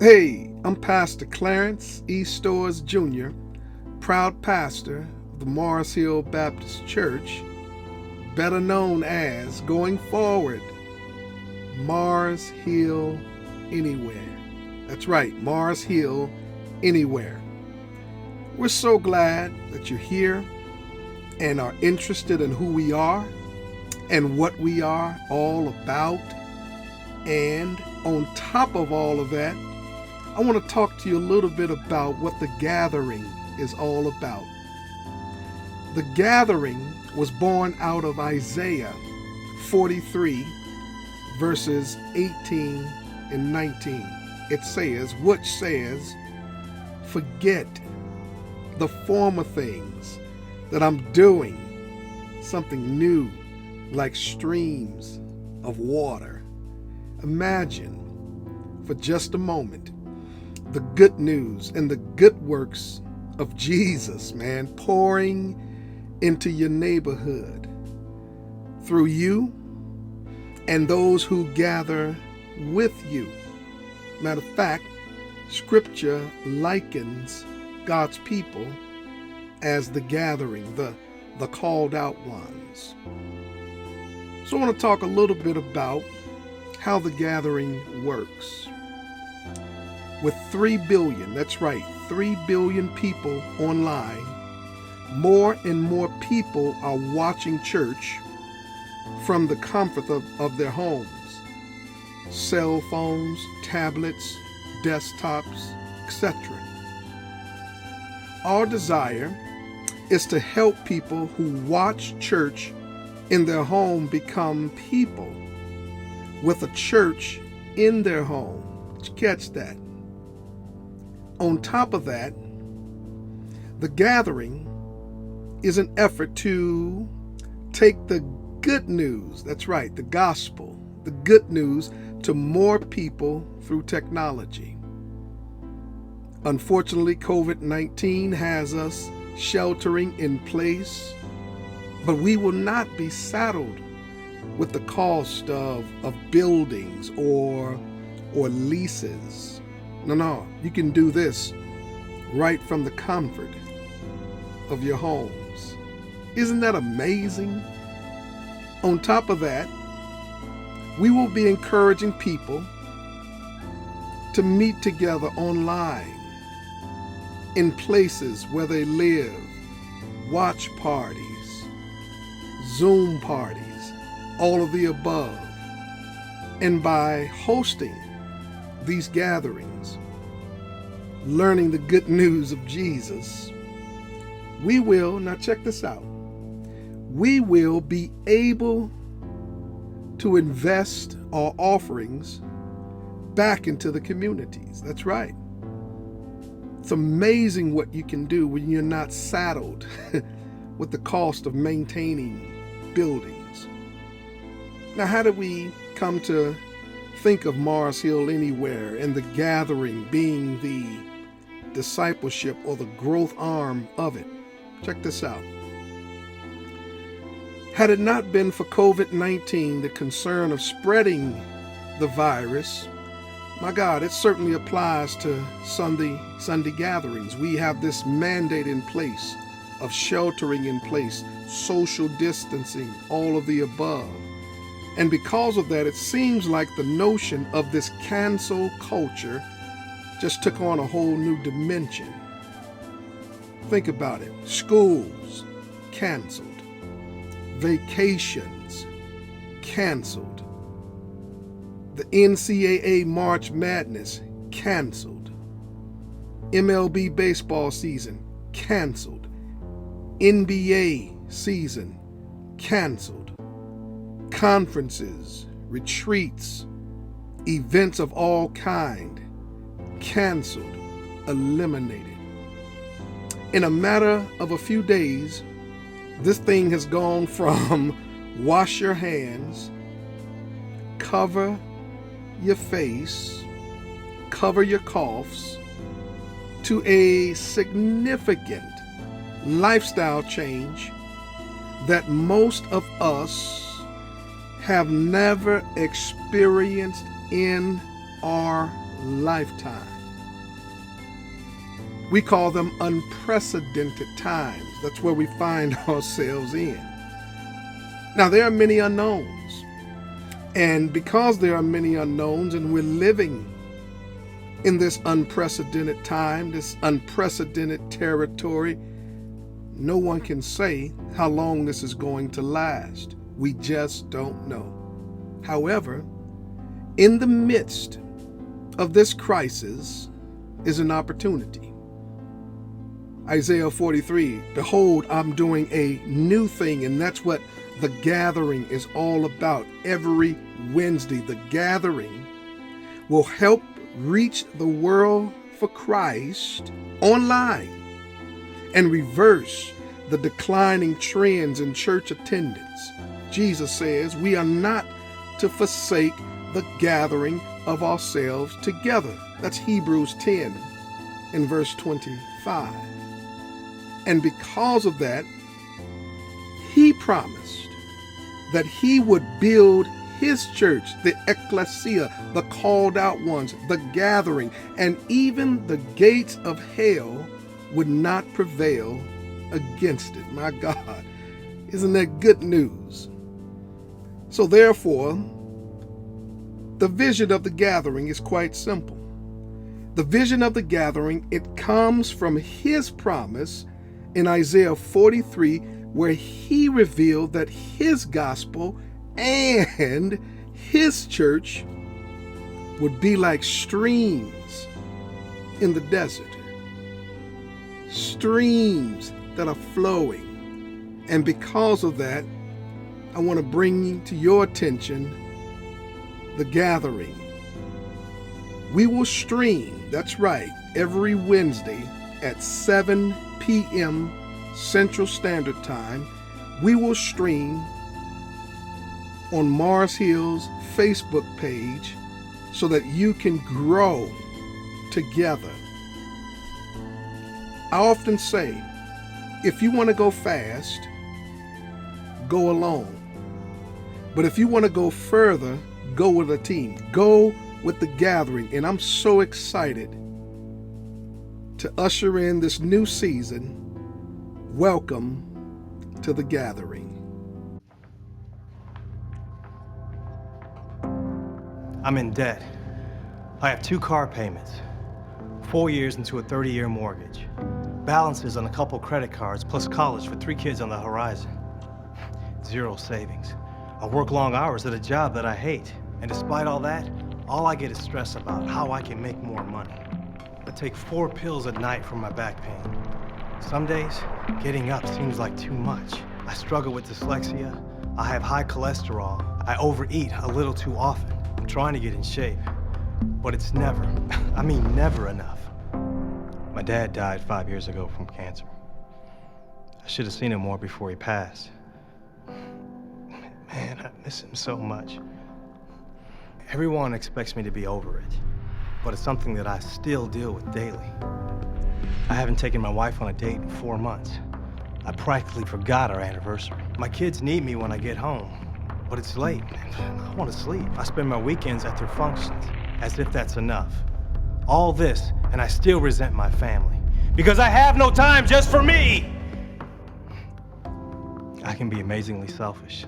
Hey, I'm Pastor Clarence E. Stores Jr., proud pastor of the Morris Hill Baptist Church, better known as, going forward, Mars Hill Anywhere. That's right, Mars Hill Anywhere. We're so glad that you're here and are interested in who we are and what we are all about. And on top of all of that, I want to talk to you a little bit about what the gathering is all about. The gathering was born out of Isaiah 43, verses 18 and 19. It says, which says, forget the former things that I'm doing, something new like streams of water. Imagine for just a moment the good news and the good works of Jesus, man, pouring into your neighborhood through you and those who gather with you. Matter of fact, Scripture likens God's people as the gathering, the called out ones. So I want to talk a little bit about how the gathering works. With 3 billion, that's right, 3 billion people online, more and more people are watching church from the comfort of their homes. Cell phones, tablets, desktops, etc. Our desire is to help people who watch church in their home become people with a church in their home. Did you catch that? On top of that, the gathering is an effort to take the good news, that's right, the gospel, the good news, to more people through technology. Unfortunately, COVID-19 has us sheltering in place, but we will not be saddled with the cost of buildings or leases. No, you can do this right from the comfort of your homes. Isn't that amazing? On top of that, we will be encouraging people to meet together online in places where they live, watch parties, Zoom parties, all of the above. And by hosting these gatherings, learning the good news of Jesus, we will, now check this out, we will be able to invest our offerings back into the communities. That's right. It's amazing what you can do when you're not saddled with the cost of maintaining buildings. Now, how do we come to think of Mars Hill Anywhere and the gathering being the discipleship or the growth arm of it? Check this out. Had it not been for COVID-19, the concern of spreading the virus, my God, it certainly applies to Sunday gatherings. We have this mandate in place of sheltering in place, social distancing, all of the above. And because of that, it seems like the notion of this cancel culture just took on a whole new dimension. Think about it. Schools canceled. Vacations canceled. The NCAA March Madness canceled. MLB baseball season canceled. NBA season canceled. Conferences, retreats, events of all kind canceled, eliminated. In a matter of a few days, this thing has gone from wash your hands, cover your face, cover your coughs, to a significant lifestyle change that most of us have never experienced in our lifetime. We call them unprecedented times. That's where we find ourselves in. Now, there are many unknowns. And because there are many unknowns and we're living in this unprecedented time, this unprecedented territory, no one can say how long this is going to last. We just don't know. However, in the midst of this crisis is an opportunity. Isaiah 43, behold, I'm doing a new thing, and that's what the gathering is all about. Every Wednesday, the gathering will help reach the world for Christ online and reverse the declining trends in church attendance. Jesus says we are not to forsake the gathering of ourselves together. That's Hebrews 10 and verse 25. And because of that, he promised that he would build his church, the ecclesia, the called out ones, the gathering, and even the gates of hell would not prevail against it. My God, isn't that good news? So therefore, the vision of the gathering is quite simple. The vision of the gathering, it comes from his promise in Isaiah 43, where he revealed that his gospel and his church would be like streams in the desert. Streams that are flowing. And because of that, I want to bring to your attention the gathering. We will stream, that's right, every Wednesday at 7 p.m. Central Standard Time. We will stream on Mars Hill's Facebook page so that you can grow together. I often say, if you want to go fast, go alone. But if you want to go further, go with a team. Go with the gathering. And I'm so excited to usher in this new season. Welcome to the gathering. I'm in debt. I have 2 car payments, 4 years into a 30-year mortgage, balances on a couple credit cards, plus college for 3 kids on the horizon. 0 savings. I work long hours at a job that I hate, and despite all that, all I get is stress about how I can make more money. I take 4 pills at night for my back pain. Some days, getting up seems like too much. I struggle with dyslexia. I have high cholesterol. I overeat a little too often. I'm trying to get in shape, but it's never, I mean never enough. My dad died 5 years ago from cancer. I should have seen him more before he passed. Man, I miss him so much. Everyone expects me to be over it, but it's something that I still deal with daily. I haven't taken my wife on a date in 4 months. I practically forgot our anniversary. My kids need me when I get home, but it's late. I want to sleep. I spend my weekends at their functions, as if that's enough. All this, and I still resent my family, because I have no time just for me! I can be amazingly selfish.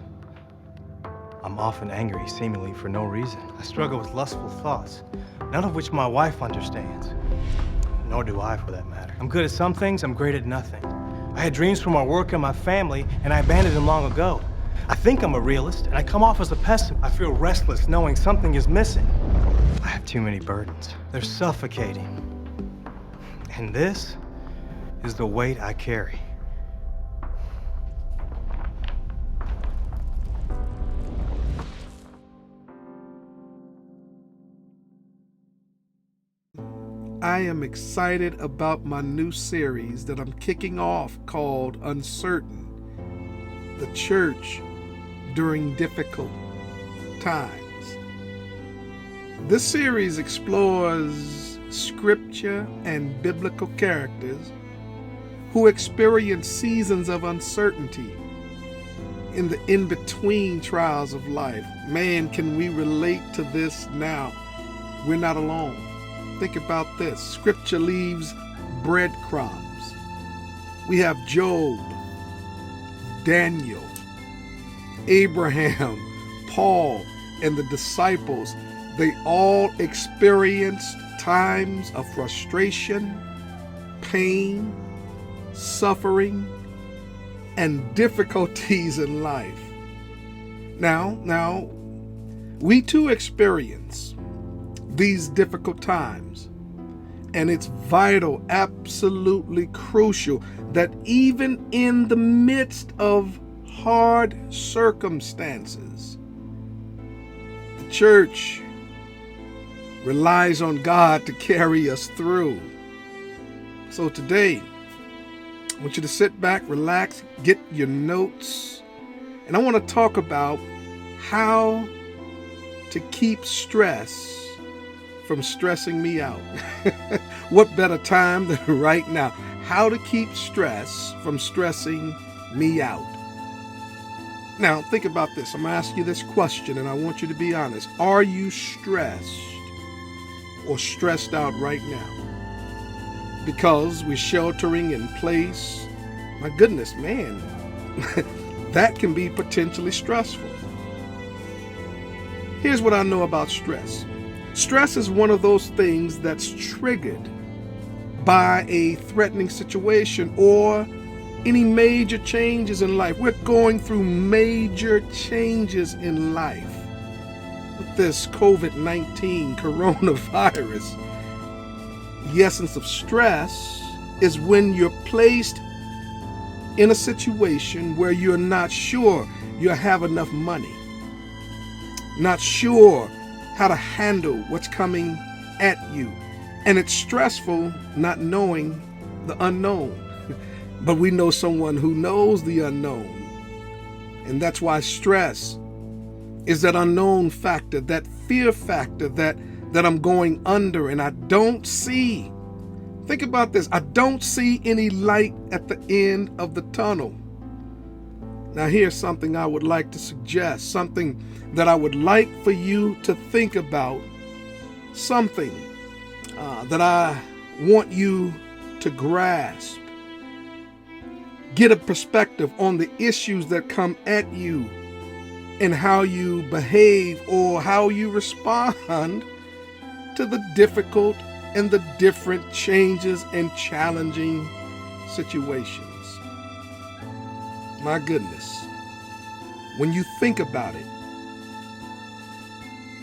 I'm often angry, seemingly for no reason. I struggle with lustful thoughts, none of which my wife understands. Nor do I, for that matter. I'm good at some things, I'm great at nothing. I had dreams for my work and my family, and I abandoned them long ago. I think I'm a realist, and I come off as a pessimist. I feel restless knowing something is missing. I have too many burdens. They're suffocating. And this is the weight I carry. I am excited about my new series that I'm kicking off called Uncertain, the Church During Difficult Times. This series explores scripture and biblical characters who experience seasons of uncertainty in the in-between trials of life. Man, can we relate to this now? We're not alone. Think about this. Scripture leaves breadcrumbs. We have Job, Daniel, Abraham, Paul, and the disciples. They all experienced times of frustration, pain, suffering, and difficulties in life. Now, we too experience these difficult times, and it's vital, absolutely crucial, that even in the midst of hard circumstances, the church relies on God to carry us through. So today, I want you to sit back, relax, get your notes, and I want to talk about how to keep stress from stressing me out. What better time than right now? How to keep stress from stressing me out. Now, think about this. I'm going to ask you this question, and I want you to be honest. Are you stressed or stressed out right now? Because we're sheltering in place. My goodness, man, that can be potentially stressful. Here's what I know about stress. Stress is one of those things that's triggered by a threatening situation or any major changes in life. We're going through major changes in life with this COVID-19 coronavirus. The essence of stress is when you're placed in a situation where you're not sure you have enough money, not sure how to handle what's coming at you. And it's stressful not knowing the unknown. But we know someone who knows the unknown. And that's why stress is that unknown factor, that fear factor that I'm going under and I don't see. Think about this. I don't see any light at the end of the tunnel. Now, here's something I would like to suggest, something that I would like for you to think about, something that I want you to grasp. Get a perspective on the issues that come at you and how you behave or how you respond to the difficult and the different changes and challenging situations. My goodness, when you think about it,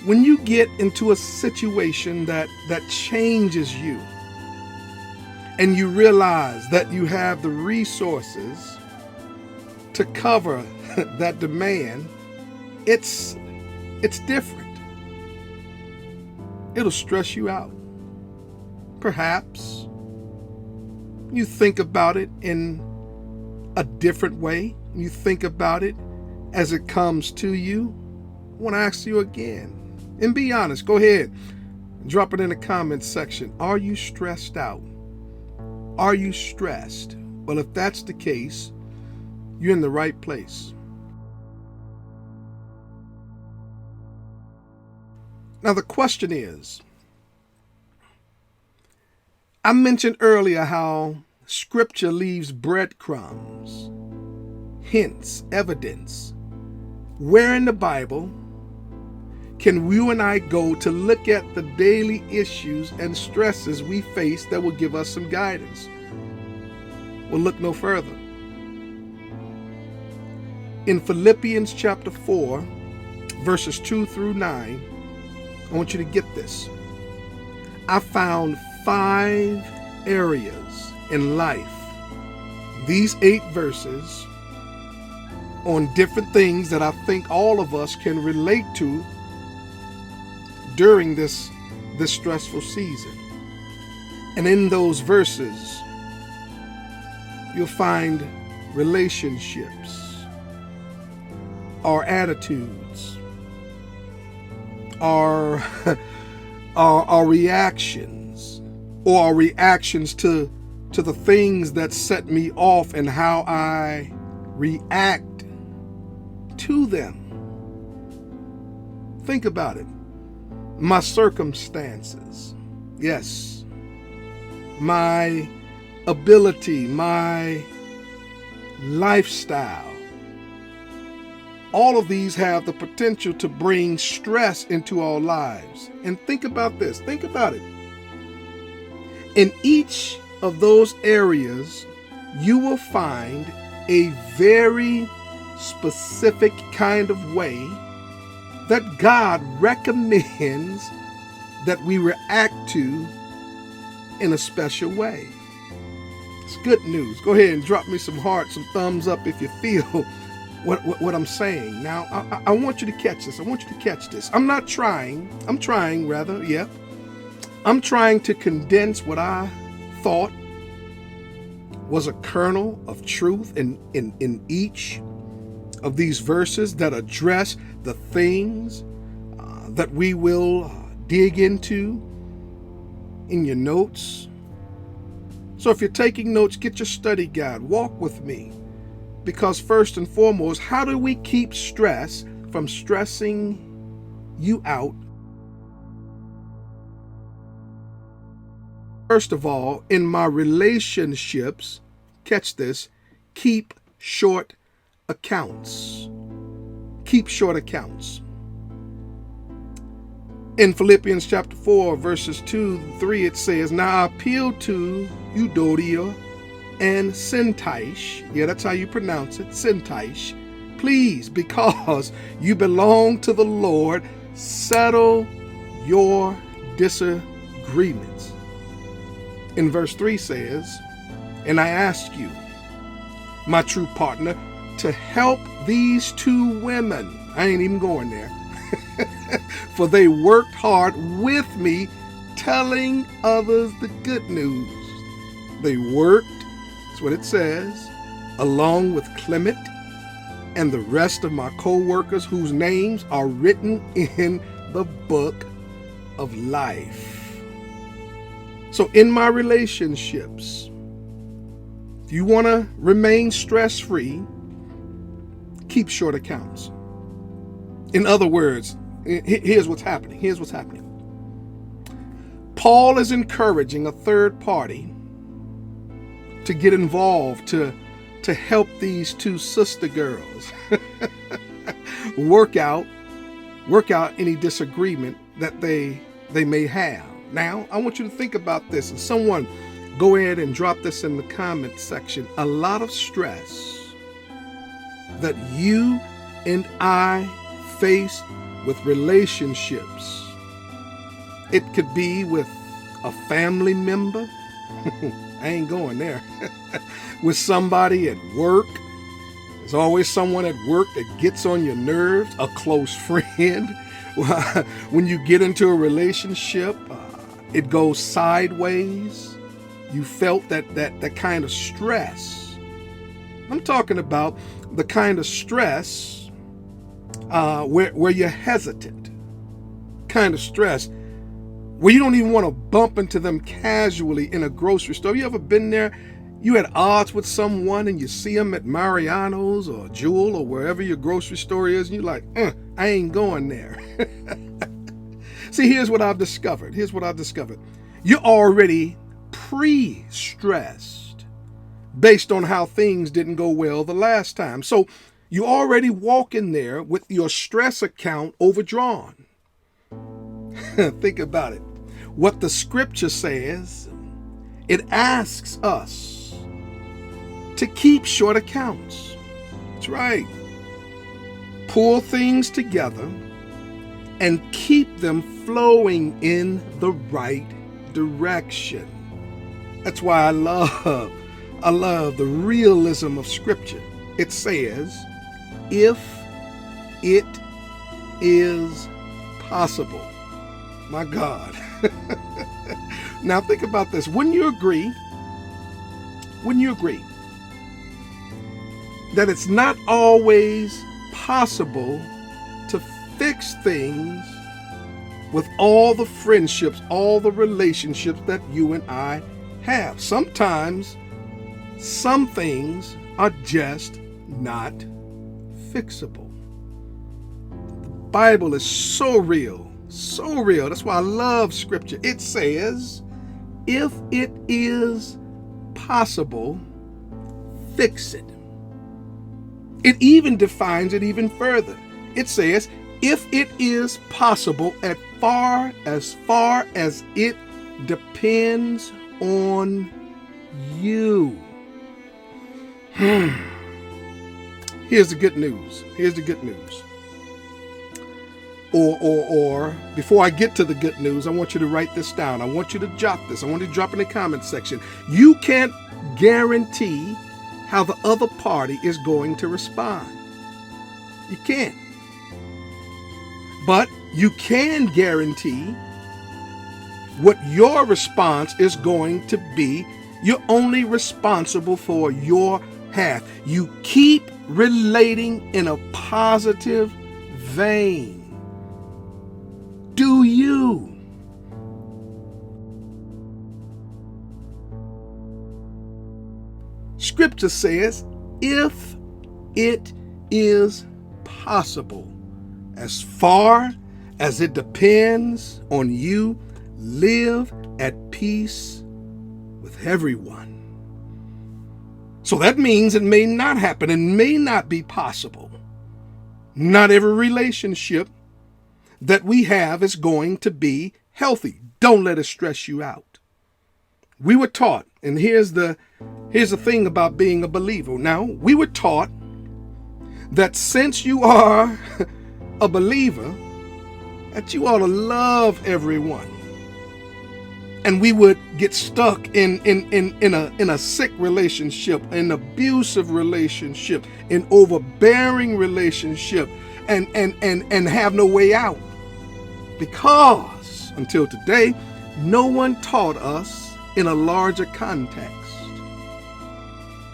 when you get into a situation that changes you and you realize that you have the resources to cover that demand, it's different. It'll stress you out. Perhaps you think about it in a different way. You think about it as it comes to you. I want to ask you again, and be honest. Go ahead, drop it in the comments section. Are you stressed out? Are you stressed? Well, if that's the case, you're in the right place. Now, the question is, I mentioned earlier how Scripture leaves breadcrumbs, hints, evidence. Where in the Bible can you and I go to look at the daily issues and stresses we face that will give us some guidance? Well, look no further. In Philippians chapter 4, verses 2 through 9, I want you to get this. I found 5 areas in life, these 8 verses, on different things that I think all of us can relate to during this stressful season. And in those verses, you'll find relationships, our attitudes, our reactions, or our reactions to the things that set me off and how I react to them. Think about it. My circumstances. Yes. My ability, my lifestyle. All of these have the potential to bring stress into our lives. And think about this. Think about it. In each of those areas, you will find a very specific kind of way that God recommends that we react to in a special way. It's good news. Go ahead and drop me some hearts, some thumbs up if you feel what I'm saying. Now, I want you to catch this. I want you to catch this. I'm trying to condense what I thought was a kernel of truth in each of these verses that address the things that we will dig into in your notes. So if you're taking notes, get your study guide, walk with me. Because first and foremost, how do we keep stress from stressing you out? First of all, in my relationships, catch this, keep short accounts. Keep short accounts. In Philippians chapter 4, verses 2-3, it says, "Now I appeal to Euodia and Syntyche," yeah, that's how you pronounce it, Syntyche, "please, because you belong to the Lord, settle your disagreements." In verse 3 says, "And I ask you, my true partner, to help these two women." I ain't even going there. "For they worked hard with me, telling others the good news." They worked, that's what it says, along with Clement and the rest of my co-workers whose names are written in the book of life. So in my relationships, if you want to remain stress-free, keep short accounts. In other words, here's what's happening. Here's what's happening. Paul is encouraging a third party to get involved, to help these two sister girls work out any disagreement that they may have. Now, I want you to think about this, and someone go ahead and drop this in the comment section. A lot of stress that you and I face with relationships. It could be with a family member. I ain't going there. With somebody at work. There's always someone at work that gets on your nerves. A close friend. When you get into a relationship, it goes sideways. You felt that kind of stress. I'm talking about the kind of stress where you're hesitant. Kind of stress where you don't even want to bump into them casually in a grocery store. You ever been there? You at odds with someone and you see them at Mariano's or Jewel or wherever your grocery store is, and you're like, I ain't going there. See, here's what I've discovered. You're already pre-stressed based on how things didn't go well the last time. So you already walk in there with your stress account overdrawn. Think about it. What the scripture says, it asks us to keep short accounts. That's right. Pull things together and keep them flowing in the right direction. That's why I love the realism of scripture. It says, if it is possible. My God. Now think about this. Wouldn't you agree that it's not always possible to fix things with all the friendships, all the relationships that you and I have? Sometimes some things are just not fixable. The Bible is so real, So real. That's why I love scripture. It says, if it is possible, fix it. It even defines it even further. It says, if it is possible, as far as it depends on you. Here's the good news. Here's the good news. Or before I get to the good news, I want you to write this down. I want you to jot this. I want you to drop in the comment section. You can't guarantee how the other party is going to respond. You can't. But you can guarantee what your response is going to be. You're only responsible for your half. You keep relating in a positive vein. Do you? Scripture says, if it is possible, as far as it depends on you, live at peace with everyone. So that means it may not happen. It may not be possible. Not every relationship that we have is going to be healthy. Don't let it stress you out. We were taught, and here's the thing about being a believer. Now, we were taught that since you are a believer, that you ought to love everyone. And we would get stuck in a sick relationship, an abusive relationship, an overbearing relationship, and have no way out. Because until today, no one taught us in a larger context.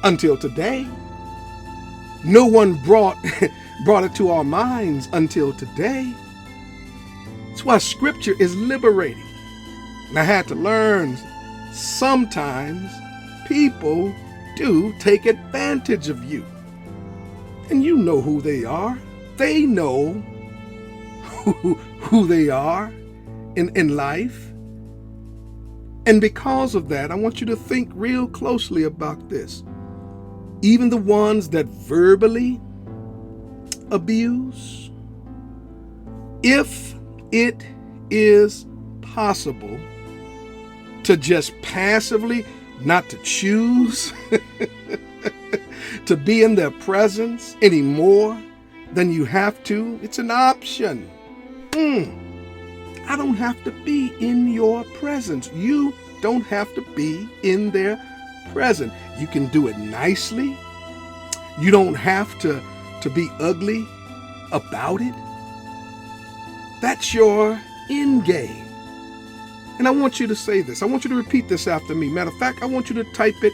Until today, no one brought it to our minds until today. That's why scripture is liberating. And I had to learn sometimes people do take advantage of you. And you know who they are. They know who they are in life. And because of that, I want you to think real closely about this. Even the ones that verbally abuse, if it is possible to just passively, not to choose to be in their presence any more than you have to, it's an option. I don't have to be in your presence. You don't have to be in their presence. You can do it nicely. You don't have to be ugly about it. That's your end game. And I want you to say this. I want you to repeat this after me. Matter of fact, I want you to type it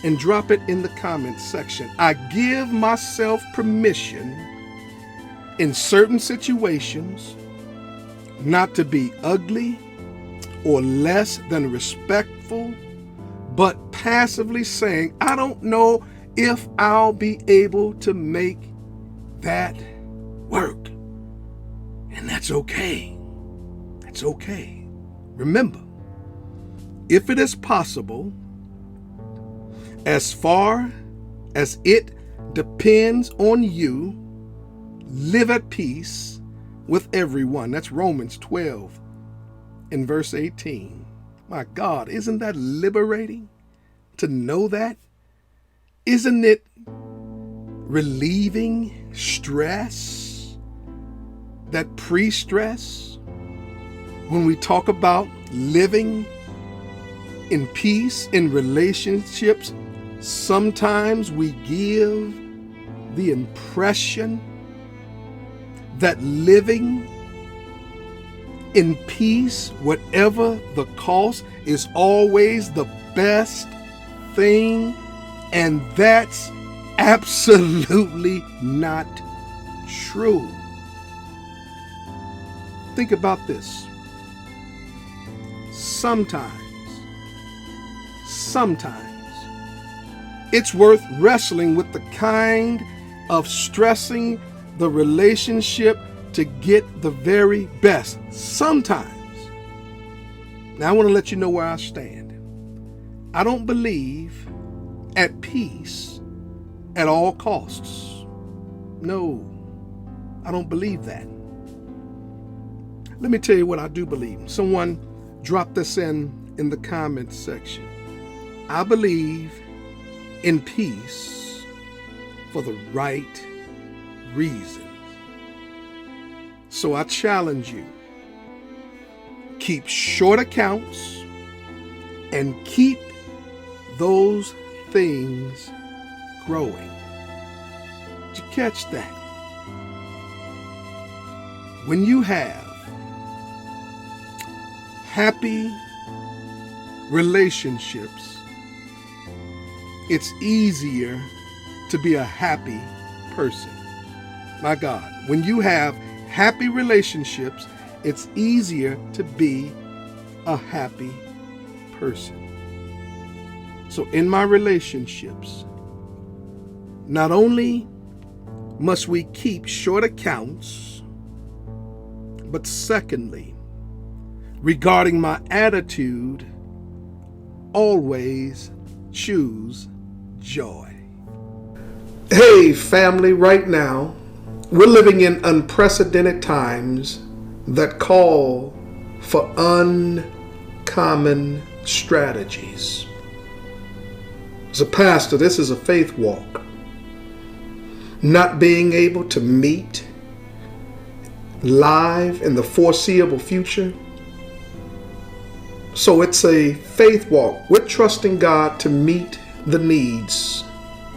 and drop it in the comments section. I give myself permission in certain situations not to be ugly or less than respectful, but passively saying, I don't know if I'll be able to make that work. And that's okay. That's okay. Remember, if it is possible, as far as it depends on you, live at peace with everyone. That's Romans 12 and verse 18. My God, isn't that liberating to know that? Isn't it relieving stress, that pre-stress? When we talk about living in peace in relationships, sometimes we give the impression that living in peace, whatever the cost, is always the best thing. And that's absolutely not true. Think about this. Sometimes, it's worth wrestling with the kind of stressing the relationship to get the very best. Sometimes. Now I want to let you know where I stand. I don't believe at peace at all costs. No, I don't believe that. Let me tell you what I do believe. Someone dropped this in the comments section. I believe in peace for the right reasons. So I challenge you. Keep short accounts and keep those things growing. Did you catch that? When you have happy relationships, it's easier to be a happy person. My God, when you have happy relationships, it's easier to be a happy person. So in my relationships, not only must we keep short accounts, but secondly, regarding my attitude, always choose joy. Hey family, right now, we're living in unprecedented times that call for uncommon strategies. As a pastor, this is a faith walk. Not being able to meet live in the foreseeable future. So it's a faith walk. We're trusting God to meet the needs.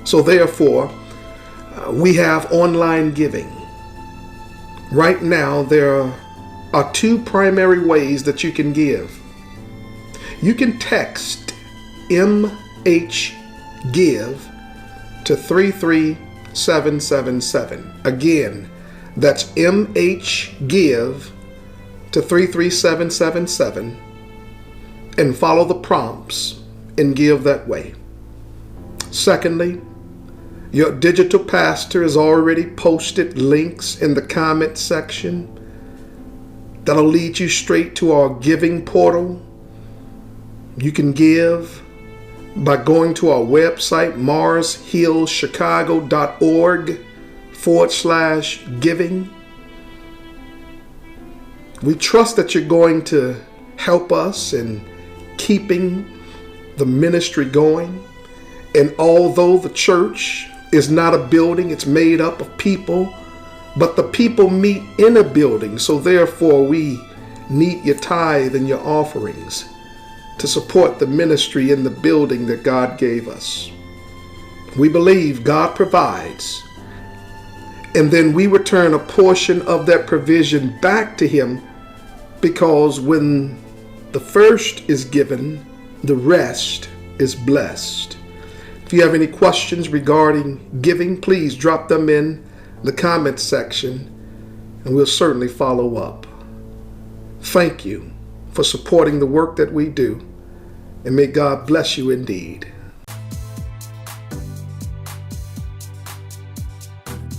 So therefore, we have online giving. Right now, there are two primary ways that you can give. You can text MHGIVE to 33777. Again, that's MHGIVE to 33777, and follow the prompts and give that way. Secondly, your digital pastor has already posted links in the comment section that'll lead you straight to our giving portal. You can give by going to our website, marshillchicago.org/giving. We trust that you're going to help us in keeping the ministry going. And although the church is not a building, it's made up of people, but the people meet in a building. So therefore, we need your tithe and your offerings to support the ministry in the building that God gave us. We believe God provides, and then we return a portion of that provision back to Him, because when the first is given, the rest is blessed. If you have any questions regarding giving, please drop them in the comments section, and we'll certainly follow up. Thank you for supporting the work that we do, and may God bless you indeed.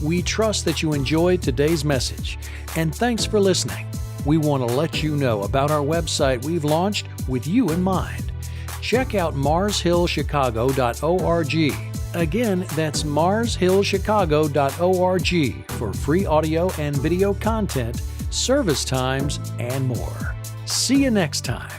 We trust that you enjoyed today's message, and thanks for listening. We want to let you know about our website we've launched with you in mind. Check out marshillchicago.org. Again, that's marshillchicago.org for free audio and video content, service times, and more. See you next time.